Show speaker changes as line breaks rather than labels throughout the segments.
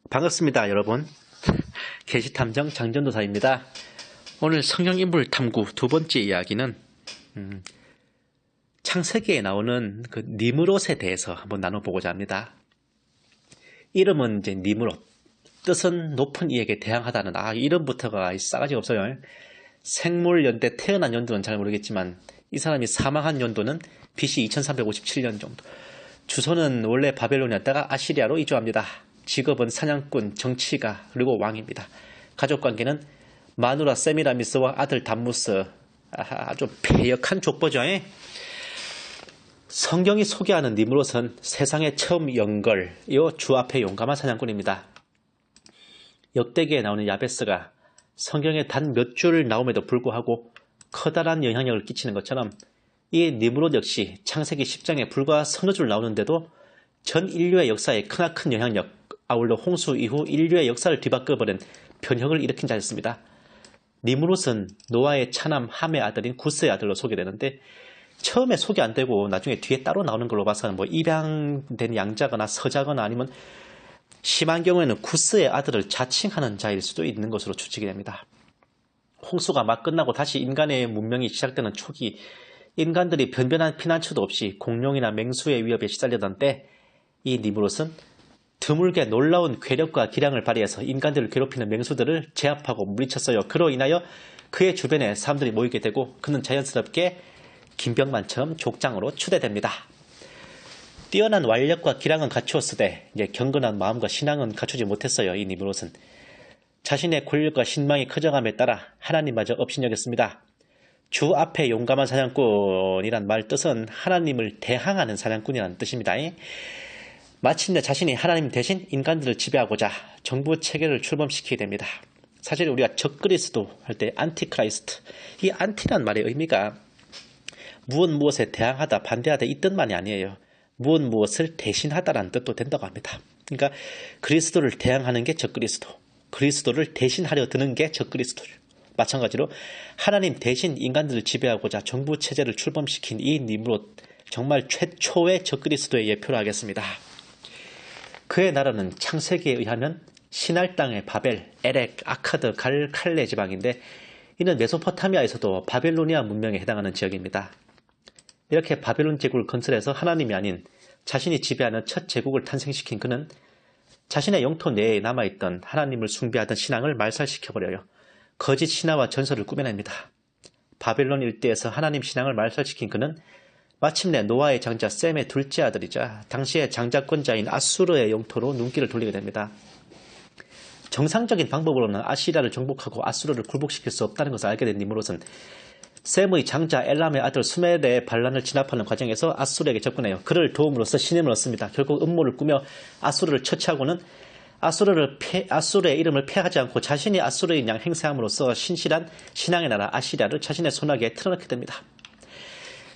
반갑습니다, 여러분. 계시탐정 장전도사입니다. 오늘 성경인물 탐구 두 번째 이야기는 창세기에 나오는 그 니므롯에 대해서 한번 나눠보고자 합니다. 이름은 이제 니므롯, 뜻은 높은 이에게 대항하다는 이름부터가 싸가지가 없어요. 생물연대 태어난 연도는 잘 모르겠지만 이 사람이 사망한 연도는 BC 2357년 정도. 주소는 원래 바벨론이었다가 아시리아로 이주합니다. 직업은 사냥꾼, 정치가, 그리고 왕입니다. 가족관계는 마누라 세미라미스와 아들 담무스. 아주 패역한 족보죠. 성경이 소개하는 니므롯은 세상의 처음 영걸, 주 앞에 용감한 사냥꾼입니다. 역대기에 나오는 야베스가 성경에 단 몇 줄 나옴에도 불구하고 커다란 영향력을 끼치는 것처럼 이 니므롯 역시 창세기 10장에 불과 서너 줄 나오는데도 전 인류의 역사에 크나큰 영향력, 아울러 홍수 이후 인류의 역사를 뒤바꿔버린 변혁을 일으킨 자였습니다. 니므롯은 노아의 차남 함의 아들인 구스의 아들로 소개되는데 처음에 소개 안 되고 나중에 뒤에 따로 나오는 걸로 봐서는 입양된 양자거나 서자거나 아니면 심한 경우에는 구스의 아들을 자칭하는 자일 수도 있는 것으로 추측이 됩니다. 홍수가 막 끝나고 다시 인간의 문명이 시작되는 초기, 인간들이 변변한 피난처도 없이 공룡이나 맹수의 위협에 시달리던 때 이 니므롯은 드물게 놀라운 괴력과 기량을 발휘해서 인간들을 괴롭히는 맹수들을 제압하고 물리쳤어요. 그로 인하여 그의 주변에 사람들이 모이게 되고 그는 자연스럽게 김병만처럼 족장으로 추대됩니다. 뛰어난 완력과 기량은 갖추었으되 경건한 마음과 신앙은 갖추지 못했어요. 이 니므롯은 자신의 권력과 신망이 커져감에 따라 하나님마저 업신여겼습니다. 주 앞에 용감한 사냥꾼이란 말 뜻은 하나님을 대항하는 사냥꾼이라는 뜻입니다. 마침내 자신이 하나님 대신 인간들을 지배하고자 정부 체계를 출범시키게 됩니다. 사실 우리가 적그리스도 할 때 안티크라이스트, 이 안티란 말의 의미가 무엇에 대항하다, 반대하다 이 뜻만이 아니에요. 무엇을 대신하다라는 뜻도 된다고 합니다. 그러니까 그리스도를 대항하는 게 적그리스도, 그리스도를 대신하려 드는 게 적그리스도죠. 마찬가지로 하나님 대신 인간들을 지배하고자 정부 체제를 출범시킨 이 니므롯, 정말 최초의 적그리스도의 예표로 하겠습니다. 그의 나라는 창세기에 의하면 신할 땅의 바벨, 에렉, 아카드, 칼레 지방인데 이는 메소포타미아에서도 바벨로니아 문명에 해당하는 지역입니다. 이렇게 바벨론 제국을 건설해서 하나님이 아닌 자신이 지배하는 첫 제국을 탄생시킨 그는 자신의 영토 내에 남아있던 하나님을 숭배하던 신앙을 말살시켜버려요. 거짓 신화와 전설을 꾸며냅니다. 바벨론 일대에서 하나님 신앙을 말살시킨 그는 마침내 노아의 장자 셈의 둘째 아들이자 당시의 장자권자인 아수르의 영토로 눈길을 돌리게 됩니다. 정상적인 방법으로는 아시리아를 정복하고 아수르를 굴복시킬 수 없다는 것을 알게 된 니므롯은 셈의 장자 엘람의 아들 수멜의 반란을 진압하는 과정에서 아수르에게 접근해요. 그를 도움으로써 신임을 얻습니다. 결국 음모를 꾸며 아수르를 처치하고는 아수르의 이름을 폐하지 않고 자신이 아수르인 양 행세함으로써 신실한 신앙의 나라 아시리아를 자신의 손아귀에 틀어넣게 됩니다.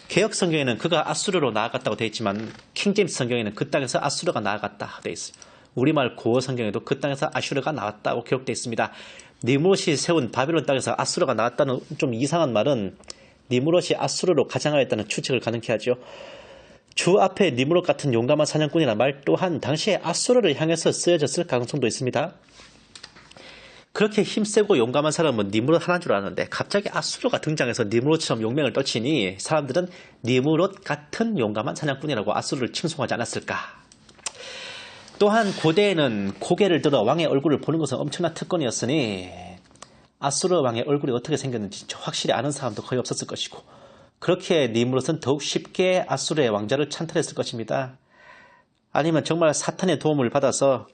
개혁 성경에는 그가 아수르로 나아갔다고 되어 있지만 킹제임스 성경에는 그 땅에서 아수르가 나아갔다 되어 있어요. 우리말 고어 성경에도 그 땅에서 아슈르가 나왔다고 기록되어 있습니다. 니므롯이 세운 바벨론 땅에서 아수르가 나왔다는 좀 이상한 말은 니므롯이 아수르로 가장하였다는 추측을 가능케 하죠. 주 앞에 니므롯 같은 용감한 사냥꾼이라는 말 또한 당시에 아수르를 향해서 쓰여졌을 가능성도 있습니다. 그렇게 힘세고 용감한 사람은 니므롯 하나인 줄 아는데 갑자기 아수르가 등장해서 니므롯처럼 용맹을 떨치니 사람들은 니므롯 같은 용감한 사냥꾼이라고 아수르를 칭송하지 않았을까. 또한 고대에는 고개를 들어 왕의 얼굴을 보는 것은 엄청난 특권이었으니 아수르 왕의 얼굴이 어떻게 생겼는지 확실히 아는 사람도 거의 없었을 것이고 그렇게 니므롯은 더욱 쉽게 아수르의 왕자를 찬탈했을 것입니다. 아니면 정말 사탄의 도움을 받아서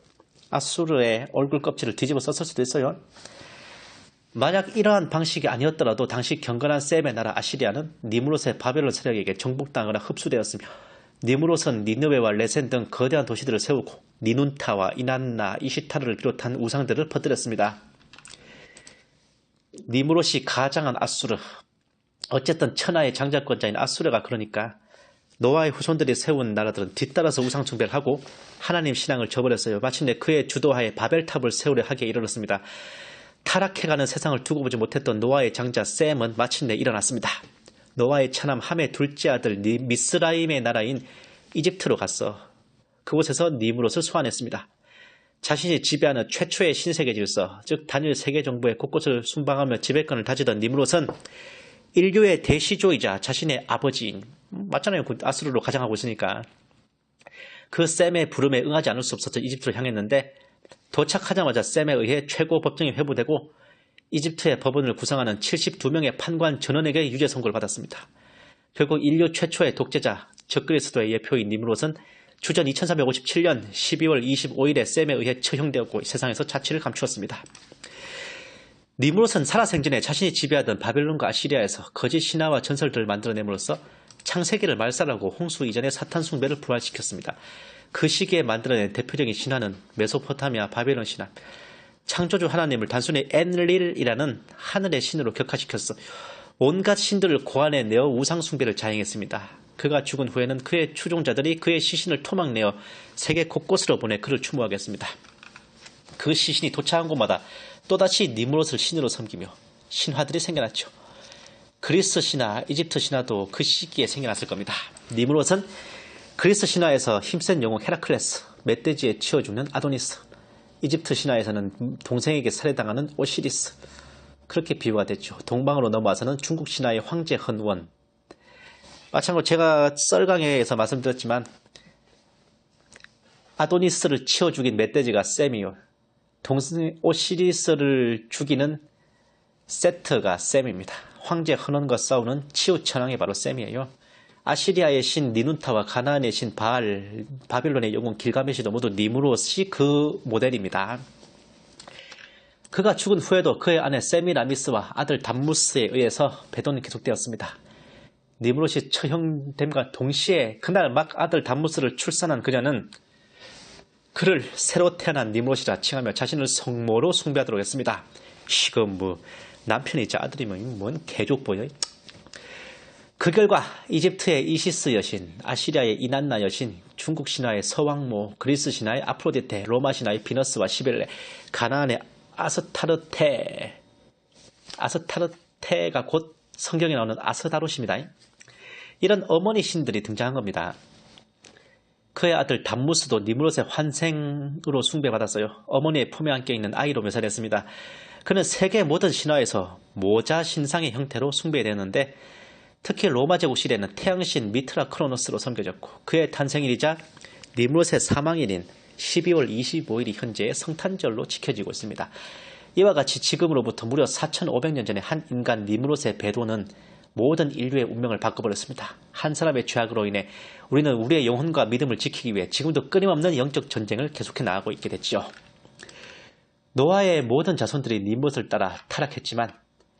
아수르의 얼굴 껍질을 뒤집어 썼을 수도 있어요. 만약 이러한 방식이 아니었더라도 당시 경건한 셈의 나라 아시리아는 니므롯의 바벨론 세력에게 정복당하거나 흡수되었으며 니므롯은 니느웨와 레센 등 거대한 도시들을 세우고 니눈타와 이난나, 이시타르를 비롯한 우상들을 퍼뜨렸습니다. 니므롯이 가장한 아수르, 어쨌든 천하의 장자권자인 아수르가 그러니까 노아의 후손들이 세운 나라들은 뒤따라서 우상 숭배를 하고 하나님 신앙을 저버렸어요. 마침내 그의 주도하에 바벨탑을 세우려 하기에 이르렀습니다. 타락해가는 세상을 두고 보지 못했던 노아의 장자 셈은 마침내 일어났습니다. 노아의 차남 함의 둘째 아들 미스라임의 나라인 이집트로 갔어. 그곳에서 니므롯을 소환했습니다. 자신이 지배하는 최초의 신세계 질서, 즉 단일 세계 정부의 곳곳을 순방하며 지배권을 다지던 니므롯은 인류의 대시조이자 자신의 아버지인, 맞잖아요. 아수르로 가장하고 있으니까. 그 셈의 부름에 응하지 않을 수 없어서 이집트를 향했는데 도착하자마자 셈에 의해 최고 법정이 회부되고 이집트의 법원을 구성하는 72명의 판관 전원에게 유죄 선고를 받았습니다. 결국 인류 최초의 독재자 적그리스도의 예표인 니므롯은 주전 2357년 12월 25일에 셈에 의해 처형되었고 세상에서 자취를 감추었습니다. 니므롯은 살아생전에 자신이 지배하던 바벨론과 아시리아에서 거짓 신화와 전설들을 만들어냄으로써 창세기를 말살하고 홍수 이전의 사탄 숭배를 부활시켰습니다. 그 시기에 만들어낸 대표적인 신화는 메소포타미아 바벨론 신화. 창조주 하나님을 단순히 엔릴이라는 하늘의 신으로 격화시켰어 온갖 신들을 고안해 내어 우상 숭배를 자행했습니다. 그가 죽은 후에는 그의 추종자들이 그의 시신을 토막내어 세계 곳곳으로 보내 그를 추모하겠습니다. 그 시신이 도착한 곳마다 또다시 니므롯을 신으로 섬기며 신화들이 생겨났죠. 그리스 신화, 이집트 신화도 그 시기에 생겨났을 겁니다. 니므롯은 그리스 신화에서 힘센 영웅 헤라클레스, 멧돼지에 치워 죽는 아도니스, 이집트 신화에서는 동생에게 살해당하는 오시리스, 그렇게 비유가 됐죠. 동방으로 넘어와서는 중국 신화의 황제 헌원. 마찬가지로 제가 썰강에서 말씀드렸지만 아도니스를 치워 죽인 멧돼지가 셈이요. 동생 오시리스를 죽이는 세트가 셈입니다. 황제 헌원과 싸우는 치우천왕이 바로 셈이에요. 아시리아의 신 니눈타와 가나안의 신 바알, 바빌론의 영웅 길가메시도 모두 니므롯이 그 모델입니다. 그가 죽은 후에도 그의 아내 세미라미스와 아들 담무스에 의해서 배도는 계속되었습니다. 니므롯이 처형됨과 동시에 그날 막 아들 담무스를 출산한 그녀는 그를 새로 태어난 니므롯이라 칭하며 자신을 성모로 숭배하도록 했습니다. 이거 뭐 남편이자 아들이면 뭔 개족보여. 그 결과 이집트의 이시스 여신, 아시리아의 이난나 여신, 중국 신화의 서왕모, 그리스 신화의 아프로디테, 로마 신화의 비너스와 시벨레, 가나안의 아스타르테가 곧 성경에 나오는 아스다롯입니다. 이런 어머니 신들이 등장한 겁니다. 그의 아들 담무스도 니므롯의 환생으로 숭배받았어요. 어머니의 품에 안겨 있는 아이로 묘사됐습니다. 그는 세계 모든 신화에서 모자 신상의 형태로 숭배되었는데 특히 로마 제국 시대에는 태양신 미트라 크로노스로 섬겨졌고 그의 탄생일이자 니므롯의 사망일인 12월 25일이 현재의 성탄절로 지켜지고 있습니다. 이와 같이 지금으로부터 무려 4500년 전에 한 인간 니므롯의 배도는 모든 인류의 운명을 바꿔버렸습니다. 한 사람의 죄악으로 인해 우리는 우리의 영혼과 믿음을 지키기 위해 지금도 끊임없는 영적 전쟁을 계속해 나가고 있게 됐죠. 노아의 모든 자손들이 니므롯을 따라 타락했지만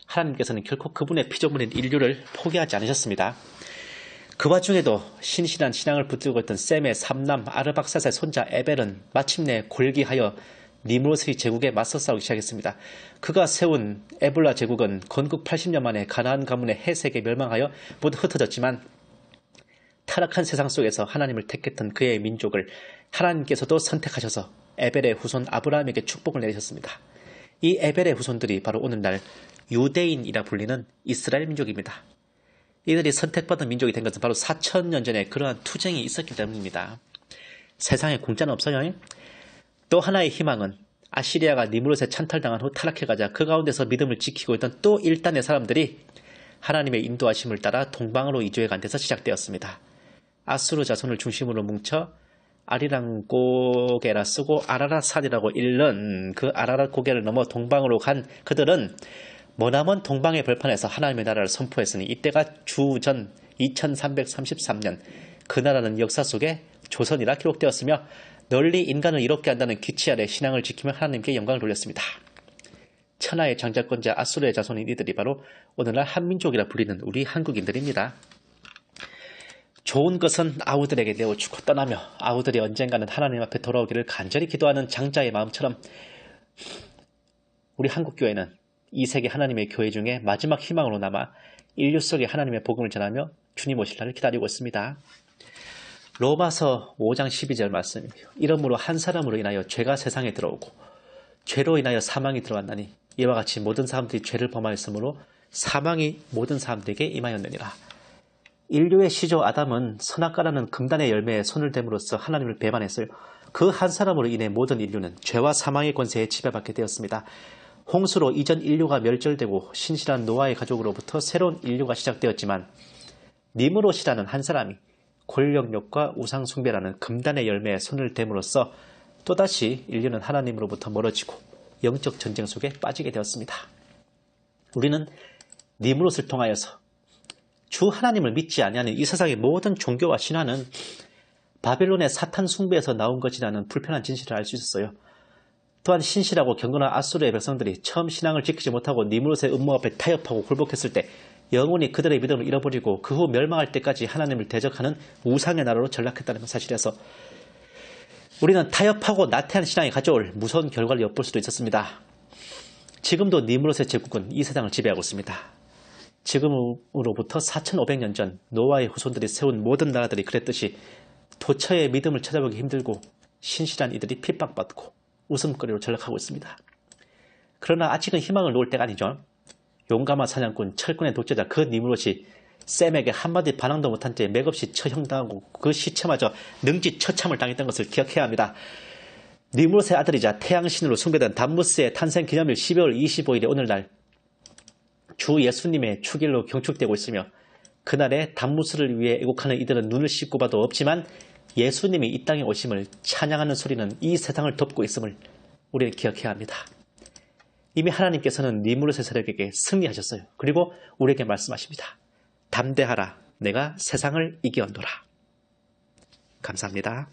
하나님께서는 결코 그분의 피조물인 인류를 포기하지 않으셨습니다. 그 와중에도 신실한 신앙을 붙들고 있던 셈의 삼남 아르박사스의 손자 에벨은 마침내 골기하여 니므롯의 제국에 맞서 싸우기 시작했습니다. 그가 세운 에볼라 제국은 건국 80년 만에 가나안 가문의 해색에 멸망하여 모두 흩어졌지만 타락한 세상 속에서 하나님을 택했던 그의 민족을 하나님께서도 선택하셔서 에벨의 후손 아브라함에게 축복을 내리셨습니다. 이 에벨의 후손들이 바로 오늘날 유대인이라 불리는 이스라엘 민족입니다. 이들이 선택받은 민족이 된 것은 바로 4000년 전에 그러한 투쟁이 있었기 때문입니다. 세상에 공짜는 없어요. 또 하나의 희망은 아시리아가 니므롯에 찬탈당한 후 타락해가자 그 가운데서 믿음을 지키고 있던 또 일단의 사람들이 하나님의 인도하심을 따라 동방으로 이주해간 데서 시작되었습니다. 아수르 자손을 중심으로 뭉쳐 아리랑 고개라 쓰고 아라랏산이라고 읽는 그 아라랏 고개를 넘어 동방으로 간 그들은 머나먼 동방의 벌판에서 하나님의 나라를 선포했으니 이때가 주전 2333년 그 나라는 역사 속에 조선이라 기록되었으며 널리 인간을 이롭게 한다는 기치 아래 신앙을 지키며 하나님께 영광을 돌렸습니다. 천하의 장자권자 아수르의 자손인 이들이 바로 오늘날 한민족이라 불리는 우리 한국인들입니다. 좋은 것은 아우들에게 내어주고 떠나며 아우들이 언젠가는 하나님 앞에 돌아오기를 간절히 기도하는 장자의 마음처럼 우리 한국교회는 이 세계 하나님의 교회 중에 마지막 희망으로 남아 인류 속에 하나님의 복음을 전하며 주님 오실 날을 기다리고 있습니다. 로마서 5장 12절 말씀이에요. 이러므로 한 사람으로 인하여 죄가 세상에 들어오고 죄로 인하여 사망이 들어왔나니 이와 같이 모든 사람들이 죄를 범하였으므로 사망이 모든 사람들에게 임하였느니라. 인류의 시조 아담은 선악과라는 금단의 열매에 손을 댐으로써 하나님을 배반했어요. 그 한 사람으로 인해 모든 인류는 죄와 사망의 권세에 지배받게 되었습니다. 홍수로 이전 인류가 멸절되고 신실한 노아의 가족으로부터 새로운 인류가 시작되었지만 니므롯이라는 한 사람이 권력욕과 우상숭배라는 금단의 열매에 손을 댐으로써 또다시 인류는 하나님으로부터 멀어지고 영적 전쟁 속에 빠지게 되었습니다. 우리는 니므롯을 통하여서 주 하나님을 믿지 아니하는 이 세상의 모든 종교와 신화는 바벨론의 사탄 숭배에서 나온 것이라는 불편한 진실을 알 수 있었어요. 또한 신실하고 경건한 아수르의 백성들이 처음 신앙을 지키지 못하고 니므롯의 음모 앞에 타협하고 굴복했을 때 영원히 그들의 믿음을 잃어버리고 그 후 멸망할 때까지 하나님을 대적하는 우상의 나라로 전락했다는 사실에서 우리는 타협하고 나태한 신앙이 가져올 무서운 결과를 엿볼 수도 있었습니다. 지금도 니므롯의 제국은 이 세상을 지배하고 있습니다. 지금으로부터 4500년 전 노아의 후손들이 세운 모든 나라들이 그랬듯이 도처의 믿음을 찾아보기 힘들고 신실한 이들이 핍박받고 웃음거리로 전락하고 있습니다. 그러나 아직은 희망을 놓을 때가 아니죠. 용감한 사냥꾼, 철권의 독재자 그 니므롯이 셈에게 한마디 반항도 못한 채 맥없이 처형당하고 그 시체마저 능지처참을 당했던 것을 기억해야 합니다. 니므롯의 아들이자 태양신으로 숭배된 담무스의 탄생 기념일 12월 25일의 오늘날 주 예수님의 축일로 경축되고 있으며 그날에 담무스를 위해 애곡하는 이들은 눈을 씻고 봐도 없지만 예수님이 이 땅에 오심을 찬양하는 소리는 이 세상을 덮고 있음을 우리는 기억해야 합니다. 이미 하나님께서는 니므롯의 세력에게 승리하셨어요. 그리고 우리에게 말씀하십니다. 담대하라, 내가 세상을 이기었노라. 감사합니다.